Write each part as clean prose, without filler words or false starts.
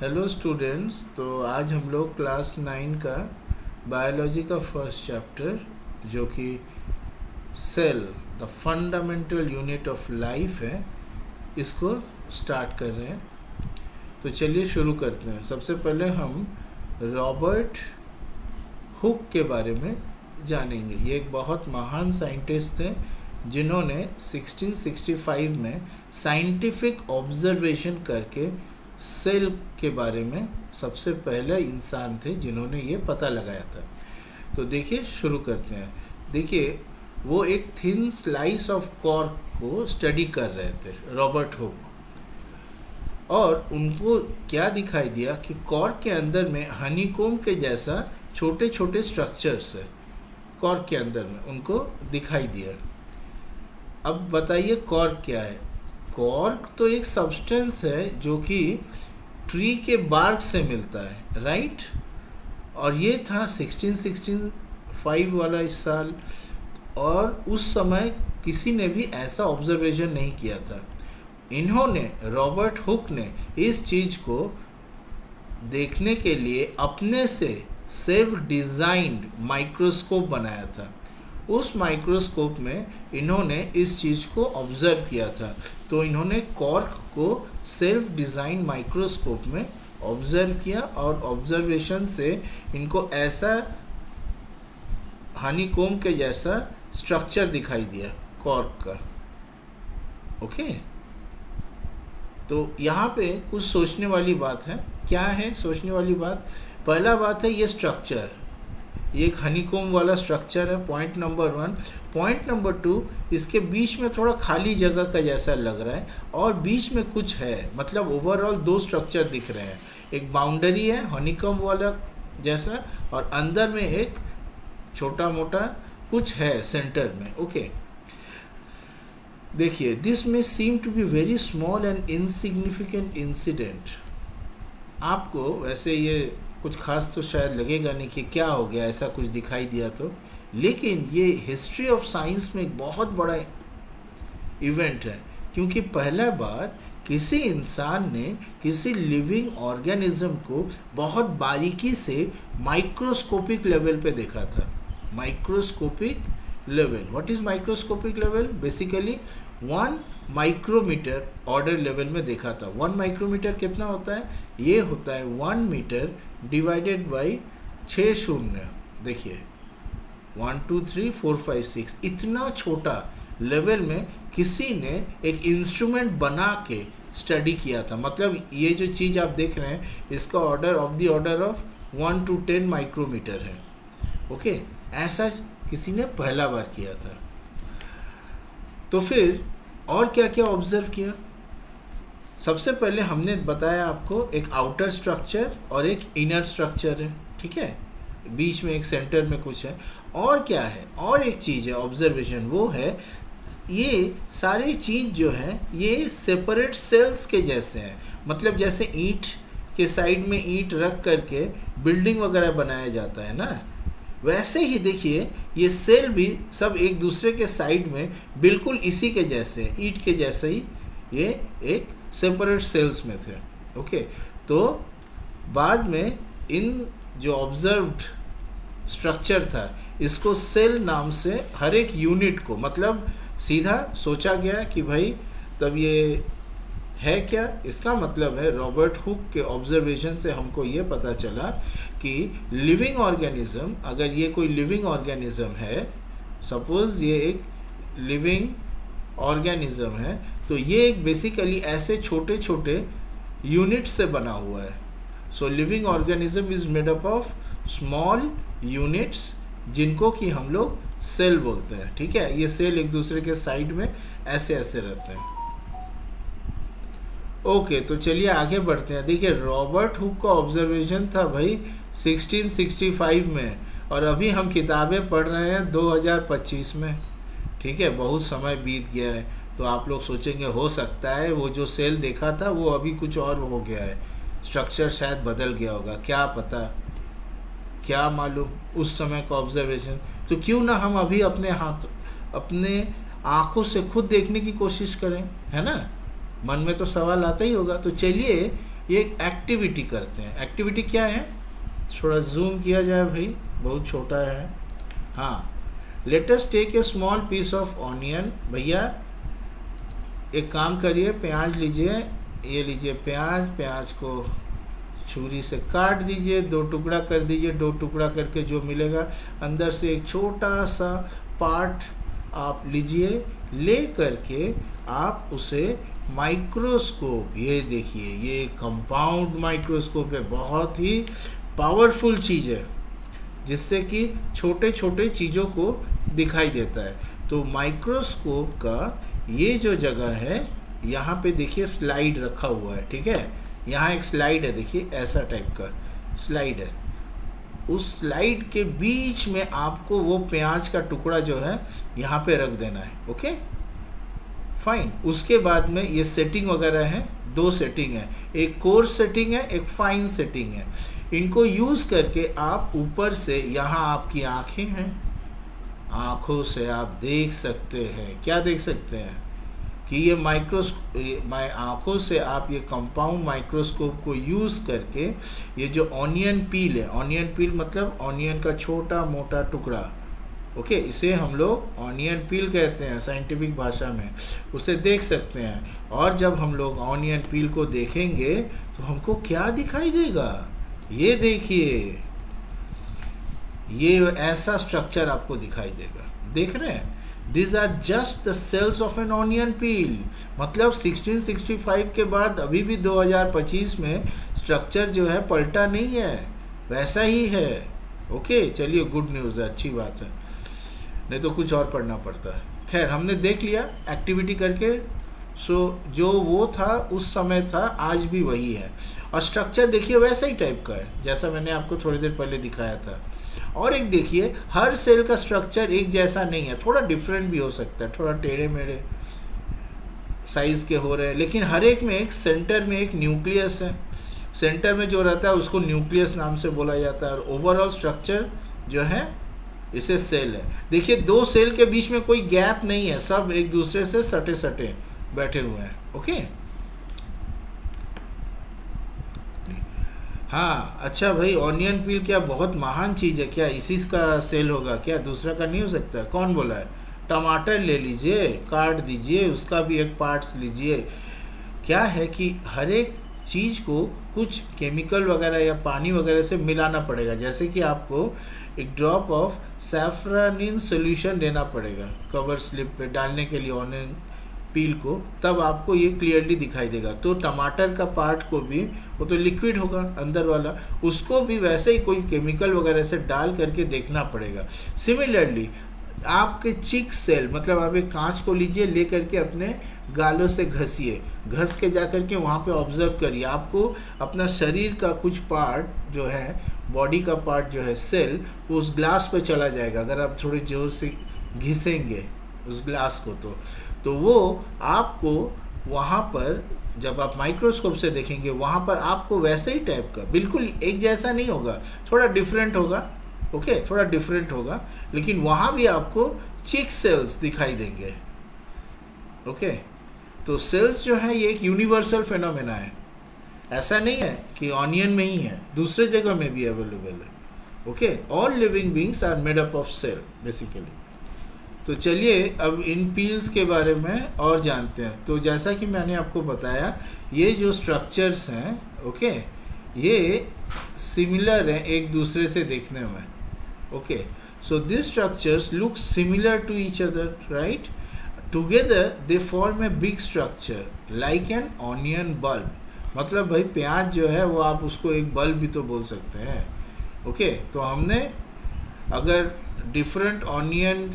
Hello students. तो आज हम लोग क्लास 9 का बायोलॉजी का फर्स्ट चैप्टर जो कि cell the fundamental unit of life है, इसको स्टार्ट कर रहे हैं। तो चलिए शुरू करते हैं। सबसे पहले हम रॉबर्ट हुक के बारे में जानेंगे। ये एक बहुत महान साइंटिस्ट थे जिन्होंने 1665 में साइंटिफिक ऑब्जर्वेशन करके सेल के बारे में सबसे पहले इंसान थे जिन्होंने ये पता लगाया था। तो देखिए शुरू करते हैं। देखिए वो एक थिन स्लाइस ऑफ कॉर्क को स्टडी कर रहे थे रॉबर्ट हुक, और उनको क्या दिखाई दिया कि कॉर्क के अंदर में हनीकोम के जैसा छोटे छोटे स्ट्रक्चर्स है कॉर्क के अंदर में, उनको दिखाई दिया। अब बताइए कॉर्क क्या है। कॉर्क तो एक सब्सटेंस है जो कि ट्री के बार्क से मिलता है, राइट। और ये था 1665 वाला इस साल, और उस समय किसी ने भी ऐसा ऑब्जर्वेशन नहीं किया था। इन्होंने रॉबर्ट हुक ने इस चीज को देखने के लिए अपने से सेल्फ डिजाइन्ड माइक्रोस्कोप बनाया था। उस माइक्रोस्कोप में इन्होंने इस चीज को ऑब्जर्व किया था। तो इन्होंने कॉर्क को सेल्फ डिजाइन माइक्रोस्कोप में ऑब्जर्व किया, और ऑब्जर्वेशन से इनको ऐसा हनीकोम के जैसा स्ट्रक्चर दिखाई दिया कॉर्क का। ओके, तो यहाँ पे कुछ सोचने वाली बात है। क्या है सोचने वाली बात? पहला बात है ये स्ट्रक्चर, ये एक हनीकोम वाला स्ट्रक्चर है, पॉइंट नंबर 1। पॉइंट नंबर 2, इसके बीच में थोड़ा खाली जगह का जैसा लग रहा है, और बीच में कुछ है, मतलब ओवरऑल दो स्ट्रक्चर दिख रहे हैं। एक बाउंड्री है हनीकोम वाला जैसा, और अंदर में एक छोटा मोटा कुछ है सेंटर में। ओके, देखिए दिस में seem to be very small and insignificant incident. आपको वैसे ये कुछ खास तो शायद लगेगा नहीं कि क्या हो गया, ऐसा कुछ दिखाई दिया तो, लेकिन ये हिस्ट्री ऑफ साइंस में एक बहुत बड़ा इवेंट है, क्योंकि पहला बार किसी इंसान ने किसी लिविंग ऑर्गेनिज्म को बहुत बारीकी से माइक्रोस्कोपिक लेवल पे देखा था। Microscopic level, what is microscopic level? Basically 1 micrometre order level में देखा था। 1 माइक्रोमीटर कितना होता है? ये होता है 1 मीटर डिवाइडेड बाई 6 शून्य। देखिए 1 2 3 4 5 6, इतना छोटा लेवल में किसी ने एक इंस्ट्रूमेंट बना के स्टडी किया था। मतलब ये जो चीज़ आप देख रहे हैं इसका ऑर्डर ऑफ 1 to 10 माइक्रोमीटर है। ओके, ऐसा किसी ने पहला बार किया था। तो फिर और क्या क्या ऑब्जर्व किया? सबसे पहले हमने बताया आपको एक आउटर स्ट्रक्चर और एक इनर स्ट्रक्चर है, ठीक है, बीच में एक सेंटर में कुछ है। और क्या है? और एक चीज़ है ऑब्जर्वेशन, वो है ये सारी चीज़ जो है ये सेपरेट सेल्स के जैसे हैं। मतलब जैसे ईंट के साइड में ईंट रख करके बिल्डिंग वगैरह बनाया जाता है ना, वैसे ही देखिए ये सेल भी सब एक दूसरे के साइड में बिल्कुल इसी के जैसे, ईंट के जैसे ही ये एक सेपरेट सेल्स में थे। ओके, तो बाद में इन जो ऑब्जर्व्ड स्ट्रक्चर था इसको सेल नाम से हर एक यूनिट को, मतलब सीधा सोचा गया कि भाई तब ये है क्या? इसका मतलब है रॉबर्ट हुक के ऑब्जर्वेशन से हमको ये पता चला कि लिविंग ऑर्गेनिज्म, अगर ये कोई लिविंग ऑर्गेनिज्म है, सपोज ये एक लिविंग ऑर्गेनिज्म है, तो ये एक बेसिकली ऐसे छोटे छोटे यूनिट से बना हुआ है। So living organism is made up of small units जिनको कि हम लोग सेल बोलते हैं, ठीक है। ये सेल एक दूसरे के साइड में ऐसे ऐसे रहते हैं। ओके, तो चलिए आगे बढ़ते हैं। देखिए रॉबर्ट हुक का ऑब्जर्वेशन था भाई 1665 में, और अभी हम किताबें पढ़ रहे हैं 2025 में, ठीक है, बहुत समय बीत गया है। तो आप लोग सोचेंगे हो सकता है वो जो सेल देखा था वो अभी कुछ और हो गया है, स्ट्रक्चर शायद बदल गया होगा, क्या पता, क्या मालूम उस समय का ऑब्जर्वेशन। तो क्यों ना हम अभी अपने आंखों से खुद देखने की कोशिश करें, है ना। मन में तो सवाल आता ही होगा। तो चलिए ये एक एक्टिविटी करते हैं। एक्टिविटी क्या है, थोड़ा जूम किया जाए भाई, बहुत छोटा है। हाँ, let us take a small piece of onion. भैया एक काम करिए, प्याज लीजिए, ये लीजिए प्याज, प्याज को छुरी से काट दीजिए, 2 टुकड़ा कर दीजिए। 2 टुकड़ा करके जो मिलेगा अंदर से एक छोटा सा पार्ट आप लीजिए, ले करके आप उसे माइक्रोस्कोप, ये देखिए ये कंपाउंड माइक्रोस्कोप है, बहुत ही पावरफुल चीज़ है जिससे कि छोटे छोटे चीज़ों को दिखाई देता है। तो माइक्रोस्कोप का ये जो जगह है, यहाँ पे देखिए स्लाइड रखा हुआ है, ठीक है। यहाँ एक स्लाइड है, देखिए ऐसा टाइप का स्लाइड है। उस स्लाइड के बीच में आपको वो प्याज का टुकड़ा जो है यहाँ पे रख देना है। Okay fine. उसके बाद में ये सेटिंग वगैरह है, 2 सेटिंग है, एक कोर्स सेटिंग है, एक फाइन सेटिंग है। इनको यूज़ करके आप ऊपर से, यहाँ आपकी आँखें हैं, आँखों से आप देख सकते हैं, क्या देख सकते हैं कि ये आँखों से आप ये कंपाउंड माइक्रोस्कोप को यूज़ करके ये जो ऑनियन पील है, ऑनियन पील मतलब ऑनियन का छोटा मोटा टुकड़ा, ओके, इसे हम लोग ऑनियन पील कहते हैं साइंटिफिक भाषा में, उसे देख सकते हैं। और जब हम लोग ऑनियन पील को देखेंगे तो हमको क्या दिखाई देगा, ये देखिए, ये ऐसा स्ट्रक्चर आपको दिखाई देगा, देख रहे हैं। These are just the cells of an onion peel। मतलब 1665 के बाद अभी भी 2025 में स्ट्रक्चर जो है पलटा नहीं है, वैसा ही है। ओके चलिए, गुड न्यूज़ है, अच्छी बात है, नहीं तो कुछ और पढ़ना पड़ता है। खैर हमने देख लिया एक्टिविटी करके। सो जो वो था उस समय था, आज भी वही है। और स्ट्रक्चर देखिए वैसा ही टाइप का है जैसा मैंने आपको थोड़ी देर पहले दिखाया था। और एक देखिए, हर सेल का स्ट्रक्चर एक जैसा नहीं है, थोड़ा डिफरेंट भी हो सकता है, थोड़ा टेढ़े मेढ़े साइज के हो रहे हैं, लेकिन हर एक में एक सेंटर में एक न्यूक्लियस है। सेंटर में जो रहता है उसको न्यूक्लियस नाम से बोला जाता है। और ओवरऑल स्ट्रक्चर जो है इसे सेल है। देखिए 2 सेल के बीच में कोई गैप नहीं है, सब एक दूसरे से सटे सटे बैठे हुए हैं। ओके हाँ, अच्छा भाई, ऑनियन पील क्या बहुत महान चीज़ है क्या, इसी का सेल होगा क्या, दूसरा का नहीं हो सकता? कौन बोला है? टमाटर ले लीजिए, काट दीजिए, उसका भी एक पार्ट्स लीजिए। क्या है कि हर एक चीज़ को कुछ केमिकल वगैरह या पानी वगैरह से मिलाना पड़ेगा। जैसे कि आपको एक ड्रॉप ऑफ सैफ्रानिन सोल्यूशन देना पड़ेगा कवर स्लिप पे डालने के लिए ऑनियन पील को, तब आपको ये क्लियरली दिखाई देगा। तो टमाटर का पार्ट को भी, वो तो लिक्विड होगा अंदर वाला, उसको भी वैसे ही कोई केमिकल वगैरह से डाल करके देखना पड़ेगा। सिमिलरली आपके चिक सेल, मतलब आप एक कांच को लीजिए, ले करके अपने गालों से घसिए, घस के जा करके वहाँ पे ऑब्जर्व करिए, आपको अपना शरीर का कुछ पार्ट जो है, बॉडी का पार्ट जो है सेल, वो उस ग्लास पे चला जाएगा अगर आप थोड़े जोर से घिसेंगे उस ग्लास को। तो वो आपको वहाँ पर जब आप माइक्रोस्कोप से देखेंगे, वहाँ पर आपको वैसे ही टाइप का, बिल्कुल एक जैसा नहीं होगा, थोड़ा डिफरेंट होगा। ओके थोड़ा डिफरेंट होगा, लेकिन वहाँ भी आपको चिक सेल्स दिखाई देंगे। ओके तो सेल्स जो है ये एक यूनिवर्सल फेनोमेना है, ऐसा नहीं है कि ऑनियन में ही है, दूसरे जगह में भी अवेलेबल है। Okay all living beings are made up of cell basically. तो चलिए अब इन पील्स के बारे में और जानते हैं। तो जैसा कि मैंने आपको बताया, ये जो स्ट्रक्चर्स हैं, ओके, ये सिमिलर हैं एक दूसरे से देखने में। Okay so this structures look similar to each other, right? Together they form a big structure like an onion bulb. मतलब भाई प्याज जो है वो आप उसको एक बल्ब भी तो बोल सकते हैं। ओके तो हमने अगर डिफरेंट ऑनियन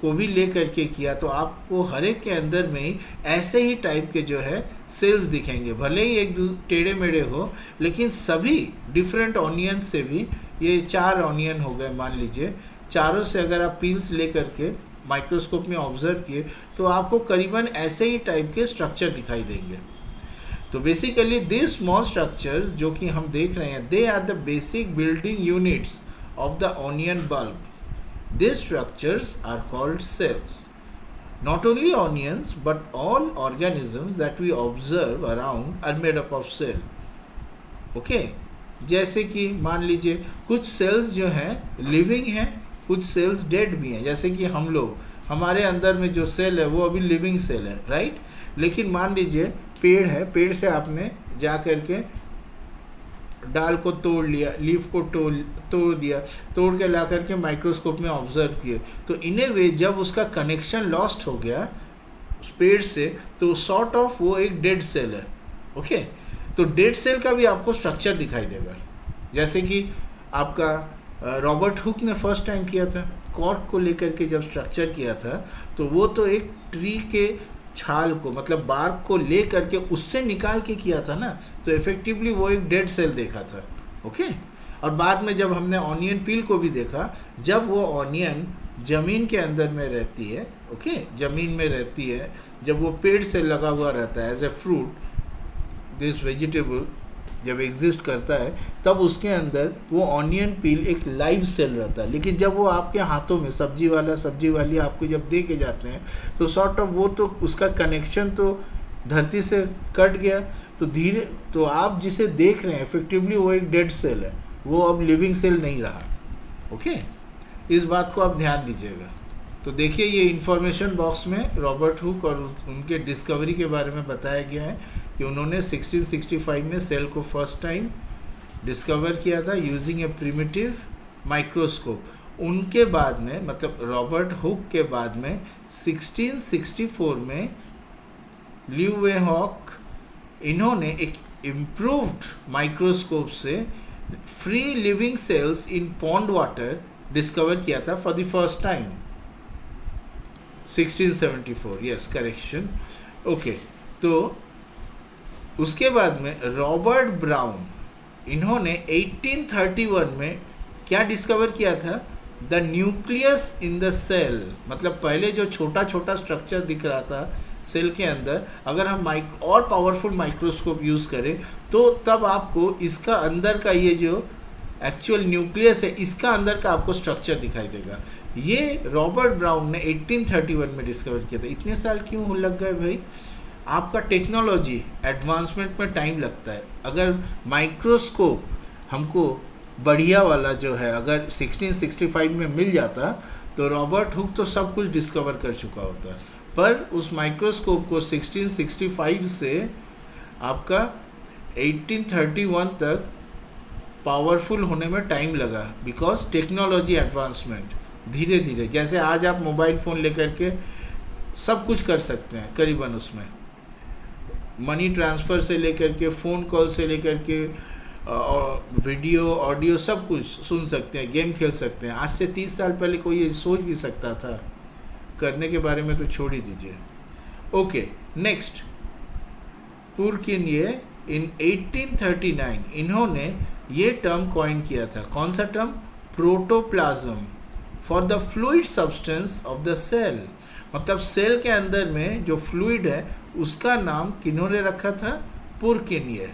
को भी ले करके किया तो आपको हर एक के अंदर में ही ऐसे ही टाइप के जो है सेल्स दिखेंगे, भले ही एक टेढ़े मेढ़े हो, लेकिन सभी डिफरेंट ऑनियन से भी, ये 4 ऑनियन हो गए मान लीजिए, चारों से अगर आप पील्स ले करके माइक्रोस्कोप में ऑब्जर्व किए तो आपको करीबन ऐसे ही टाइप के स्ट्रक्चर दिखाई देंगे। तो बेसिकली दिस स्मॉल स्ट्रक्चर्स जो कि हम देख रहे हैं, they are the basic building units of the onion bulb. These structures are called cells. Not only onions, but all organisms that we observe around are made up of cell. Okay. जैसे कि मान लीजिए कुछ sales जो हैं living हैं, कुछ sales dead भी हैं। जैसे कि हम लोग, हमारे अंदर में जो सेल है वो अभी लिविंग सेल है, राइट। लेकिन मान लीजिए पेड़ है, पेड़ से आपने जा करके डाल को तोड़ लिया, लीफ को तोड़ दिया, तोड़ के ला करके माइक्रोस्कोप में ऑब्जर्व किए, तो इन ए वे जब उसका कनेक्शन लॉस्ट हो गया पेड़ से, तो सॉर्ट ऑफ वो एक डेड सेल है। ओके, तो डेड सेल का भी आपको स्ट्रक्चर दिखाई देगा। जैसे कि आपका रॉबर्ट हुक ने फर्स्ट टाइम किया था, कॉर्क को लेकर के जब स्ट्रक्चर किया था, तो वो तो एक ट्री के छाल को, मतलब बार्क को ले करके उससे निकाल के किया था ना, तो इफेक्टिवली वो एक डेड सेल देखा था। ओके, और बाद में जब हमने ऑनियन पील को भी देखा, जब वो ऑनियन ज़मीन के अंदर में रहती है, ओके, ज़मीन में रहती है, जब वो पेड़ से लगा हुआ रहता है as a fruit, this vegetable जब एग्जिस्ट करता है, तब उसके अंदर वो ऑनियन पील एक लाइव सेल रहता है। लेकिन जब वो आपके हाथों में सब्जी वाला सब्जी वाली आपको जब दे के जाते हैं, तो सॉर्ट ऑफ वो तो उसका कनेक्शन तो धरती से कट गया, तो धीरे तो आप जिसे देख रहे हैं इफेक्टिवली वो एक डेड सेल है, वो अब लिविंग सेल नहीं रहा। ओके, इस बात को आप ध्यान दीजिएगा। तो देखिए ये इंफॉर्मेशन बॉक्स में रॉबर्ट हुक और उनके डिस्कवरी के बारे में बताया गया है कि उन्होंने 1665 में सेल को फर्स्ट टाइम डिस्कवर किया था यूजिंग ए प्रिमिटिव माइक्रोस्कोप। उनके बाद में, मतलब रॉबर्ट हुक के बाद में 1664 में ल्यूवेहॉक, इन्होंने एक इम्प्रूव्ड माइक्रोस्कोप से फ्री लिविंग सेल्स इन पॉन्ड वाटर डिस्कवर किया था for the first time, 1674, yes correction. Okay, तो उसके बाद में रॉबर्ट ब्राउन, इन्होंने 1831 में क्या डिस्कवर किया था, the nucleus in the cell. मतलब पहले जो छोटा छोटा स्ट्रक्चर दिख रहा था सेल के अंदर, अगर हम और पावरफुल माइक्रोस्कोप यूज़ करें तो तब आपको इसका अंदर का ये जो एक्चुअल न्यूक्लियस है, इसका अंदर का आपको स्ट्रक्चर दिखाई देगा। ये रॉबर्ट ब्राउन ने 1831 में डिस्कवर किया था। इतने साल क्यों लग गए भाई? आपका टेक्नोलॉजी एडवांसमेंट में टाइम लगता है। अगर माइक्रोस्कोप हमको बढ़िया वाला जो है अगर 1665 में मिल जाता, तो रॉबर्ट हुक तो सब कुछ डिस्कवर कर चुका होता। पर उस माइक्रोस्कोप को 1665 से आपका 1831 तक पावरफुल होने में टाइम लगा, बिकॉज टेक्नोलॉजी एडवांसमेंट धीरे धीरे। जैसे आज आप मोबाइल फ़ोन लेकर के सब कुछ कर सकते हैं करीबन, उसमें मनी ट्रांसफ़र से लेकर के फ़ोन कॉल से लेकर के वीडियो ऑडियो सब कुछ सुन सकते हैं, गेम खेल सकते हैं। आज से 30 साल पहले कोई ये सोच भी सकता था? करने के बारे में तो छोड़ ही दीजिए। ओके, नेक्स्ट, पुरकिनिये इन 1839 इन्होंने ये टर्म कॉइन किया था। कौन सा term? Protoplasm for the fluid substance of the cell. मतलब सेल के अंदर में जो फ्लूइड है उसका नाम किन्होंने रखा था? पुरकिनिये।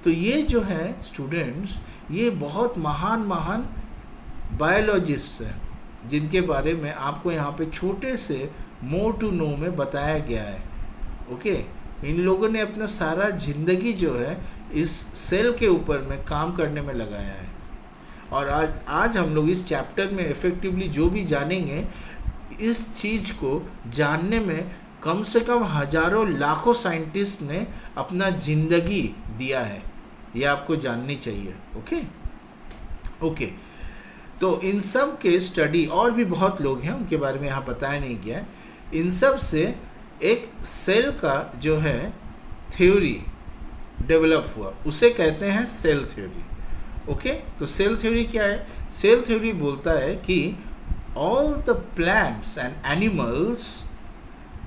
तो ये जो है स्टूडेंट्स, ये बहुत महान महान बायोलॉजिस्ट हैं जिनके बारे में आपको यहाँ पे छोटे से मोर टू नो में बताया गया है। ओके, इन लोगों ने अपना सारा जिंदगी जो है इस सेल के ऊपर में काम करने में लगाया है। और आज हम लोग इस चैप्टर में इफेक्टिवली जो भी जानेंगे, इस चीज़ को जानने में कम से कम हजारों लाखों साइंटिस्ट ने अपना जिंदगी दिया है। ये आपको जाननी चाहिए। ओके ओके, तो इन सब के स्टडी, और भी बहुत लोग हैं उनके बारे में यहाँ बताया नहीं गया। इन सब से एक सेल का जो है थ्योरी डेवलप हुआ, उसे कहते हैं सेल थ्योरी। ओके, तो सेल थ्योरी क्या है? सेल थ्योरी बोलता है कि all the plants and animals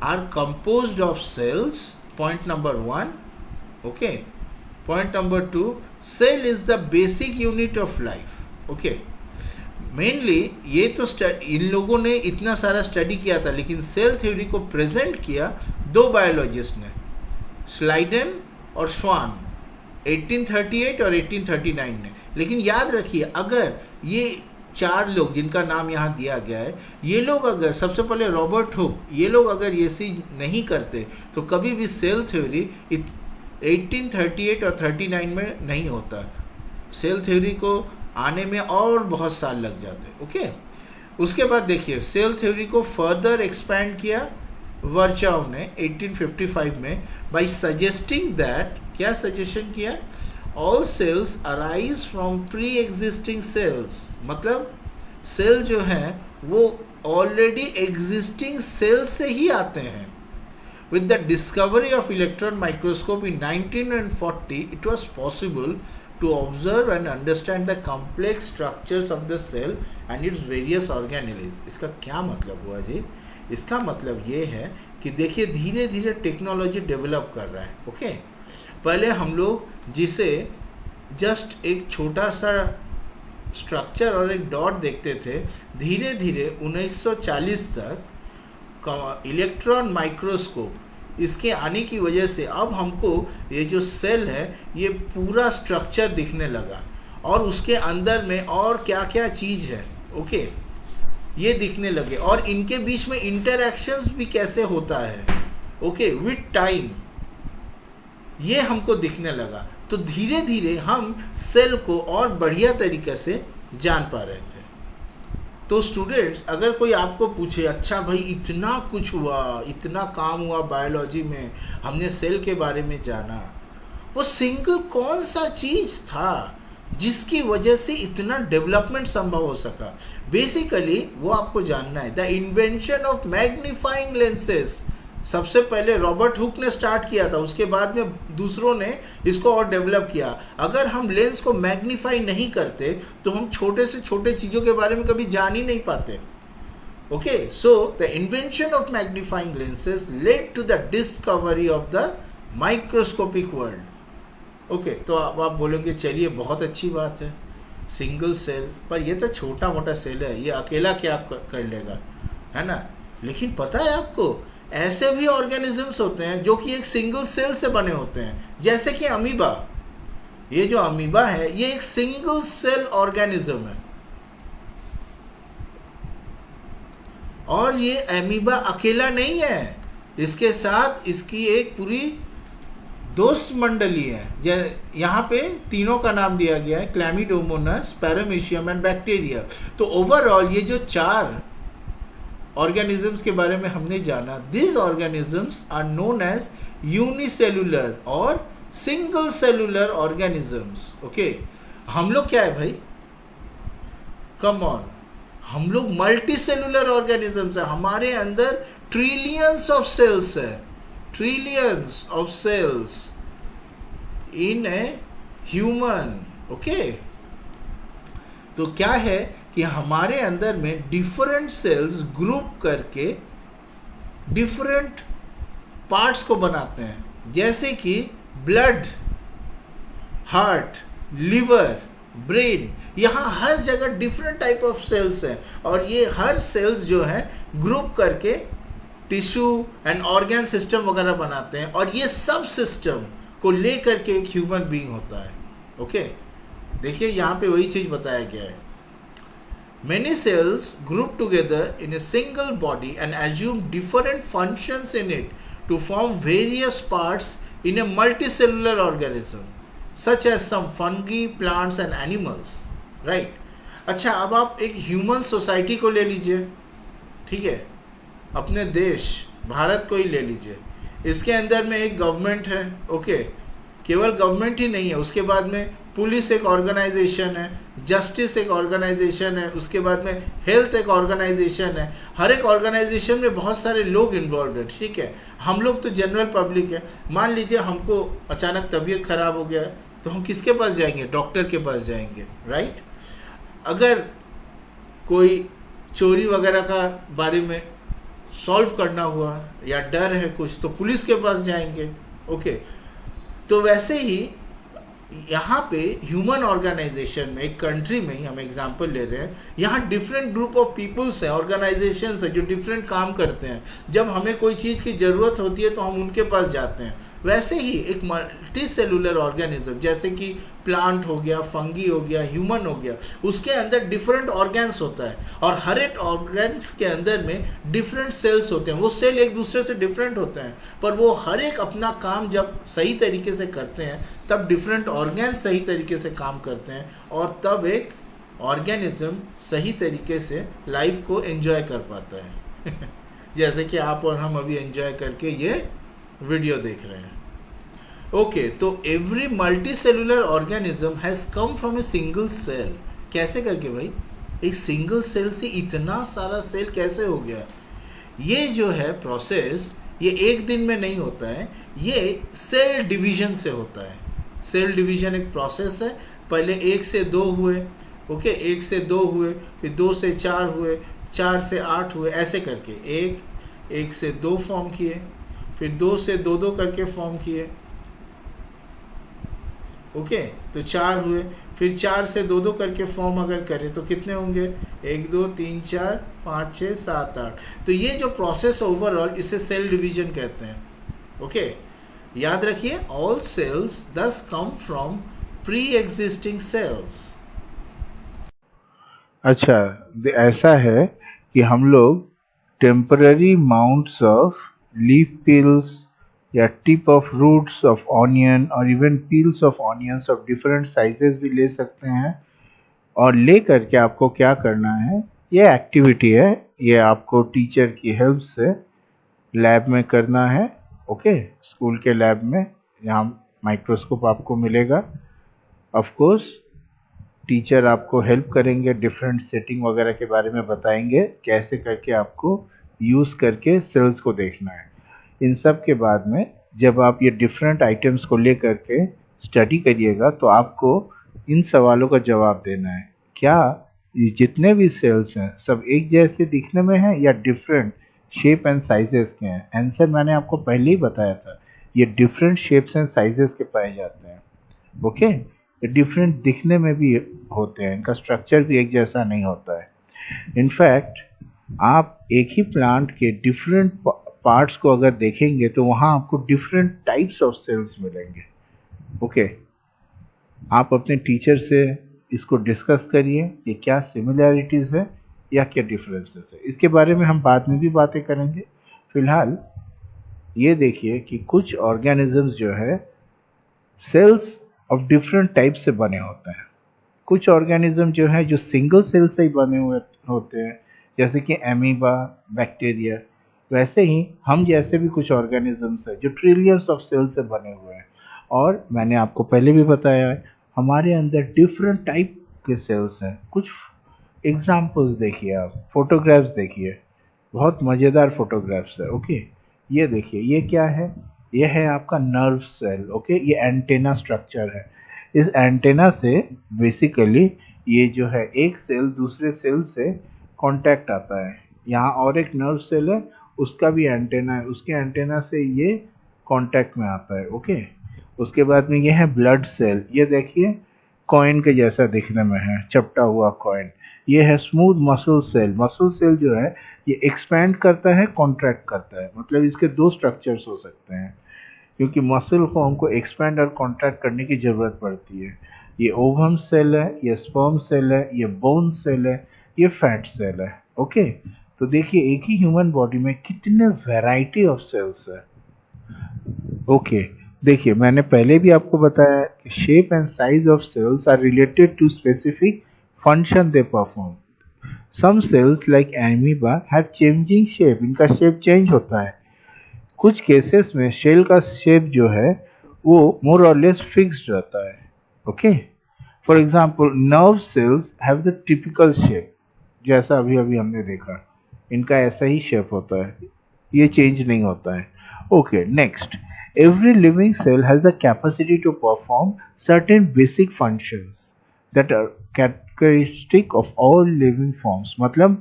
are composed of cells, point number 1। Okay, point number 2, cell is the basic unit of life. Okay, mainly ये तो इन लोगों ने इतना सारा स्टडी किया था, लेकिन सेल थ्योरी को प्रेजेंट किया दो बायोलॉजिस्ट ने, स्लाइडेन और स्वान, 1838 और 1839 ने। लेकिन याद रखिए, अगर ये चार लोग जिनका नाम यहाँ दिया गया है, ये लोग अगर, सबसे पहले रॉबर्ट हुक, ये लोग अगर ये चीज़ नहीं करते तो कभी भी सेल थ्योरी 1838 और 39 में नहीं होता। सेल थ्योरी को आने में और बहुत साल लग जाते। ओके, उसके बाद देखिए सेल थ्योरी को फर्दर एक्सपैंड किया वर्चाव ने 1855 में बाय सजेस्टिंग दैट, क्या सजेशन किया, all cells arise from pre existing cells, मतलब सेल जो हैं वो ऑलरेडी एग्जिस्टिंग सेल से ही आते हैं। With the discovery of electron microscope in 1940, it was possible to observe and understand the complex structures of the cell and its various organelles. इसका क्या मतलब हुआ जी? इसका मतलब ये है कि देखिए धीरे धीरे टेक्नोलॉजी डेवलप कर रहा है। ओके, पहले हम लोग जिसे जस्ट एक छोटा सा स्ट्रक्चर और एक डॉट देखते थे, धीरे धीरे 1940 तक इलेक्ट्रॉन माइक्रोस्कोप इसके आने की वजह से अब हमको ये जो सेल है ये पूरा स्ट्रक्चर दिखने लगा और उसके अंदर में और क्या क्या चीज़ है, ओके, ये दिखने लगे और इनके बीच में इंटरैक्शंस भी कैसे होता है, ओके, विद टाइम ये हमको दिखने लगा। तो धीरे धीरे हम सेल को और बढ़िया तरीके से जान पा रहे थे। तो स्टूडेंट्स, अगर कोई आपको पूछे अच्छा भाई इतना कुछ हुआ, इतना काम हुआ बायोलॉजी में, हमने सेल के बारे में जाना, वो सिंगल कौन सा चीज़ था जिसकी वजह से इतना डेवलपमेंट संभव हो सका? बेसिकली वो आपको जानना है। The invention of magnifying lenses सबसे पहले रॉबर्ट हुक ने स्टार्ट किया था, उसके बाद में दूसरों ने इसको और डेवलप किया। अगर हम लेंस को मैग्नीफाई नहीं करते तो हम छोटे से छोटे चीज़ों के बारे में कभी जान ही नहीं पाते। Okay, so the invention of magnifying lenses led to the discovery of the microscopic world. Okay, तो आप बोलोगे चलिए बहुत अच्छी बात है, सिंगल सेल, पर ये तो छोटा मोटा सेल है, ये अकेला क्या कर लेगा, है ना। लेकिन पता है आपको ऐसे भी ऑर्गेनिजम्स होते हैं जो कि एक सिंगल सेल से बने होते हैं, जैसे कि अमीबा। ये जो अमीबा है ये एक सिंगल सेल ऑर्गेनिज्म है और ये अमीबा अकेला नहीं है, इसके साथ इसकी एक पूरी दोस्त मंडली है। यहाँ पे तीनों का नाम दिया गया है, क्लैमिडोमोनास, पैरामीशियम एंड बैक्टीरिया। तो ओवरऑल ये जो 4 ऑर्गेनिजम्स के बारे में हमने जाना, this organisms are known as unicellular और सिंगल सेलुलर ऑर्गेनिजम्स। ओके, हम लोग क्या है भाई, कम ऑन, हम लोग मल्टी सेलुलर ऑर्गेनिजम्स है। हमारे अंदर ट्रिलियंस ऑफ सेल्स है, trillions of cells in a human. Okay, तो क्या है कि हमारे अंदर में डिफरेंट सेल्स ग्रुप करके डिफरेंट पार्ट्स को बनाते हैं, जैसे कि ब्लड, हार्ट, लिवर, ब्रेन, यहाँ हर जगह डिफरेंट टाइप ऑफ सेल्स हैं और ये हर सेल्स जो है ग्रुप करके टिश्यू एंड ऑर्गन सिस्टम वगैरह बनाते हैं और ये सब सिस्टम को लेकर के एक ह्यूमन बीइंग होता है। ओके, देखिए यहाँ पे वही चीज़ बताया गया है। Many cells group together in a single body and assume different functions in it to form various parts in a multicellular organism, such as some fungi, plants and animals. Right? अच्छा, अब आप एक ह्यूमन सोसाइटी को ले लीजिए, ठीक है, अपने देश भारत को ही ले लीजिए। इसके अंदर में एक गवर्नमेंट है, ओके, केवल गवर्नमेंट ही नहीं है, उसके बाद में पुलिस एक ऑर्गेनाइजेशन है, जस्टिस एक ऑर्गेनाइजेशन है, उसके बाद में हेल्थ एक ऑर्गेनाइजेशन है। हर एक ऑर्गेनाइजेशन में बहुत सारे लोग इन्वॉल्व हैं, ठीक है। हम लोग तो जनरल पब्लिक है। मान लीजिए हमको अचानक तबीयत खराब हो गया है तो हम किसके पास जाएंगे? डॉक्टर के पास जाएंगे, राइट। अगर कोई चोरी वगैरह का बारे में सॉल्व करना हुआ या डर है कुछ तो पुलिस के पास जाएंगे, ओके। तो वैसे ही यहाँ पे ह्यूमन ऑर्गेनाइजेशन में, एक कंट्री में ही हम एग्जांपल ले रहे हैं, यहाँ डिफरेंट ग्रुप ऑफ पीपल्स हैं, ऑर्गेनाइजेशंस हैं जो डिफरेंट काम करते हैं। जब हमें कोई चीज़ की ज़रूरत होती है तो हम उनके पास जाते हैं, वैसे ही एक मल्टी सेलुलर ऑर्गेनिज्म जैसे कि प्लांट हो गया, फंगी हो गया, ह्यूमन हो गया, उसके अंदर डिफरेंट ऑर्गेन्स होता है और हर एक ऑर्गेन्स के अंदर में डिफरेंट सेल्स होते हैं। वो सेल एक दूसरे से डिफरेंट होते हैं, पर वो हर एक अपना काम जब सही तरीके से करते हैं तब डिफरेंट ऑर्गेन्स सही तरीके से काम करते हैं और तब एक ऑर्गेनिज्म सही तरीके से लाइफ को एंजॉय कर पाता है जैसे कि आप और हम अभी एंजॉय करके ये वीडियो देख रहे हैं। ओके, तो every multicellular organism has come from a single cell. कैसे करके भाई, एक सिंगल सेल से इतना सारा सेल कैसे हो गया? ये जो है प्रोसेस, ये एक दिन में नहीं होता है, ये सेल डिवीजन से होता है। सेल डिवीजन एक प्रोसेस है। पहले 1 से 2 हुए, ओके, 1 से 2 हुए, फिर 2 से 4 हुए, 4 से 8 हुए, ऐसे करके 1 से 2 फॉर्म किए, फिर 2 से 2 करके फॉर्म किए, ओके, तो 4 हुए, फिर 4 से 2 करके फॉर्म अगर करें तो कितने होंगे? 1 2 3 4 5 6 7 8। तो ये जो प्रोसेस ओवरऑल, इसे सेल डिवीजन कहते हैं। ओके, याद रखिए, all cells does come from pre existing cells. अच्छा, ऐसा है कि हम लोग temporary mounts of leaf peels या tip of roots of onion और even peels of onions of different sizes भी ले सकते हैं। और ले करके आपको क्या करना है, ये एक्टिविटी है, ये आपको टीचर की हेल्प से लैब में करना है। ओके, स्कूल के लैब में, यहाँ माइक्रोस्कोप आपको मिलेगा। ऑफ कोर्स टीचर आपको हेल्प करेंगे, डिफरेंट सेटिंग वगैरह के बारे में बताएंगे, कैसे करके आपको यूज़ करके सेल्स को देखना है। इन सब के बाद में जब आप ये डिफरेंट आइटम्स को ले करके स्टडी करिएगा तो आपको इन सवालों का जवाब देना है। क्या ये जितने भी सेल्स हैं सब एक जैसे दिखने में हैं या डिफरेंट शेप एंड साइजेस के हैं? आंसर मैंने आपको पहले ही बताया था, ये डिफरेंट शेप्स एंड साइजेस के पाए जाते हैं। ओके, ये डिफरेंट दिखने में भी होते हैं, इनका स्ट्रक्चर भी एक जैसा नहीं होता है। इनफैक्ट आप एक ही प्लांट के डिफरेंट पार्ट्स को अगर देखेंगे तो वहाँ आपको डिफरेंट टाइप्स ऑफ सेल्स मिलेंगे। ओके, आप अपने टीचर से इसको डिस्कस करिए कि क्या सिमिलैरिटीज़ है या क्या डिफरेंसेस है। इसके बारे में हम बाद में भी बातें करेंगे। फिलहाल ये देखिए कि कुछ ऑर्गेनिजम्स जो है सेल्स ऑफ डिफरेंट टाइप से बने होते हैं। कुछ ऑर्गेनिज्म जो है जो सिंगल सेल से ही बने हुए होते हैं, जैसे कि एमीबा, बैक्टीरिया। वैसे ही हम जैसे भी कुछ ऑर्गेनिजम्स हैं जो ट्रिलियंस ऑफ सेल से बने हुए हैं। और मैंने आपको पहले भी बताया है, हमारे अंदर डिफरेंट टाइप के सेल्स हैं। कुछ एग्जाम्पल्स देखिए, आप फोटोग्राफ्स देखिए, बहुत मज़ेदार फोटोग्राफ्स है। ओके, ये देखिए, ये क्या है? ये है आपका नर्व सेल। ओके, ये एंटेना स्ट्रक्चर है। इस एंटेना से बेसिकली ये जो है एक सेल दूसरे सेल से कांटेक्ट आता है। यहाँ और एक नर्व सेल है, उसका भी एंटेना है, उसके एंटेना से ये कांटेक्ट में आता है। ओके, उसके बाद में ये है ब्लड सेल। ये देखिए कॉइन के जैसा दिखने में है, चपटा हुआ कॉइन। ये है smooth muscle cell. Muscle cell जो है ये एक्सपैंड करता है, कॉन्ट्रैक्ट करता है, मतलब इसके दो स्ट्रक्चर्स हो सकते हैं, क्योंकि मसल को हमको एक्सपैंड और कॉन्ट्रैक्ट करने की ज़रूरत पड़ती है। ये ओवम सेल है, ये स्पर्म सेल है, ये बोन सेल है, ये फैट सेल है। ओके, तो देखिए एक ही ह्यूमन बॉडी में कितने वैरायटी ऑफ सेल्स है। ओके, देखिए मैंने पहले भी आपको बताया कि shape and size of cells are related to specific function they perform. Some cells like amoeba have changing shape, इनका शेप चेंज होता है। कुछ केसेस में सेल का शेप जो है वो मोर और लेस फिक्स्ड रहता है। Okay, for example nerve cells have the typical shape, जैसा अभी अभी हमने देखा, इनका ऐसा ही शेप होता है, ये चेंज नहीं होता है। Okay, next, every living cell has the capacity to perform certain basic functions that are characteristic of all living forms। मतलब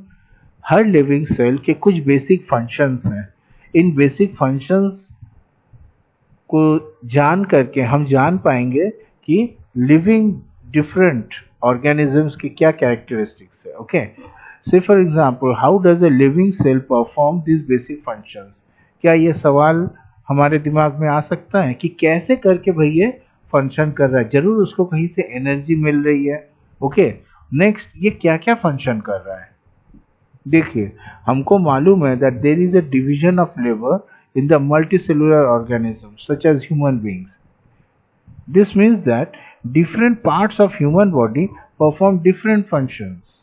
हर living cell के कुछ basic functions हैं। इन basic functions को जान करके हम जान पाएंगे कि living different organisms की क्या characteristics है। Okay, say for example, how does a living cell perform these basic functions? क्या ये सवाल हमारे दिमाग में आ सकता है कि कैसे करके भाई ये फंक्शन कर रहा है, जरूर उसको कहीं से एनर्जी मिल रही है। ओके, नेक्स्ट ये क्या क्या फंक्शन कर रहा है। देखिए, हमको मालूम है that there is a division of labour in the multicellular organism such as human beings. This means that different parts of human body perform different functions.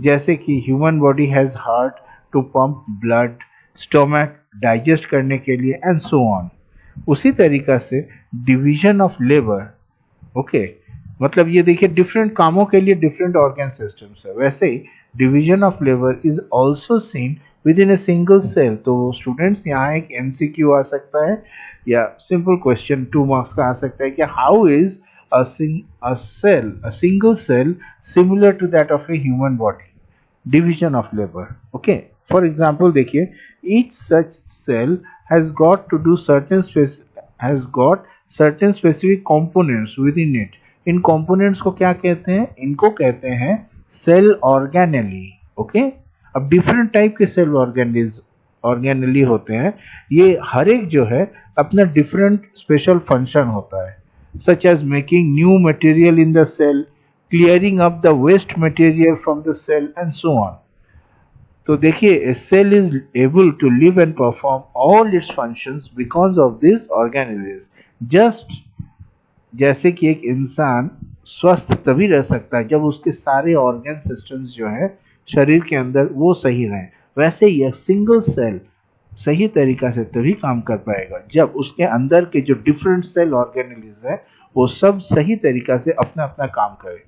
जैसे कि human body has heart to pump blood, stomach digest करने के लिए and so on. उसी तरीका से division of labour, okay, मतलब ये देखिए डिफरेंट कामों के लिए डिफरेंट ऑर्गन सिस्टम्स है। वैसे ही division of labour is also seen within a single cell. तो स्टूडेंट्स यहाँ एक एमसीक्यू आ सकता है या सिंपल क्वेश्चन 2 मार्क्स का आ सकता है कि how is a single cell similar to that of a human body? Division of labor. Okay, for example देखिए, each such cell has got certain specific components within it. In components को क्या कहते हैं? इनको कहते हैं cell organelle. Okay, अब different type के cell organelle होते हैं। ये हर एक जो है अपना different special function होता है, such as making new material in the cell, clearing up the waste material from the cell and so on. तो देखिए, a cell is able to live and perform all its functions because of this organelles. Just जैसे कि एक इंसान स्वस्थ तभी रह सकता है जब उसके सारे ऑर्गन सिस्टम्स जो है शरीर के अंदर वो सही रहें, वैसे ही एक सिंगल सेल सही तरीका से तभी काम कर पाएगा जब उसके अंदर के जो डिफरेंट सेल ऑर्गेनेल्स है वो सब सही तरीका से अपना अपना काम करे।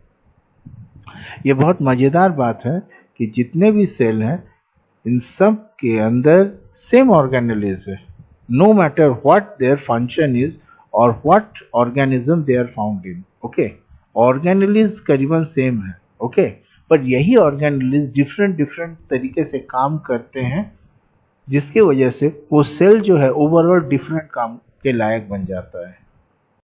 ये बहुत मज़ेदार बात है कि जितने भी सेल हैं इन सब के अंदर सेम ऑर्गेनेल्स है, no matter what their function is और what organism they are found in. Okay, organelles करीबन सेम है, ओके, पर यही ऑर्गेनेल्स डिफरेंट तरीके से काम करते हैं जिसके वजह से वो सेल जो है ओवरऑल डिफरेंट काम के लायक बन जाता है।